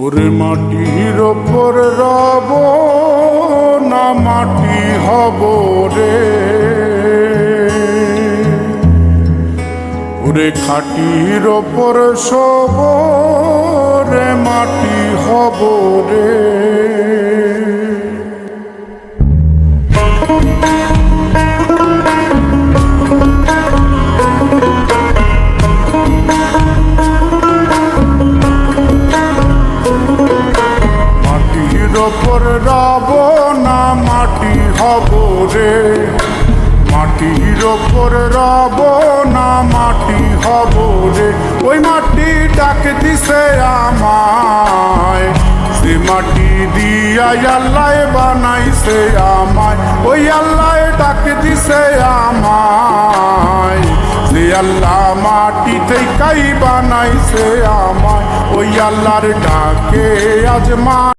ওরে মাটির ওপর রব না মাটি হব রে, ওরে খাটির ওপর সব রে মাটি হব রে। ওপর রব না মাটি হব রে, মাটির ওপর রব না মাটি হব রে। ওই মাটি ডাক দিছে আমায়, সে মাটি দিয়া আল্লাহ বানাইছে আমায়। ওই আল্লাহ ডাক দিছে আমায়, যে আল্লাহ মাটি থেকেই বানাইছে আমায়। ওই আল্লাহর ডাকে আজ মা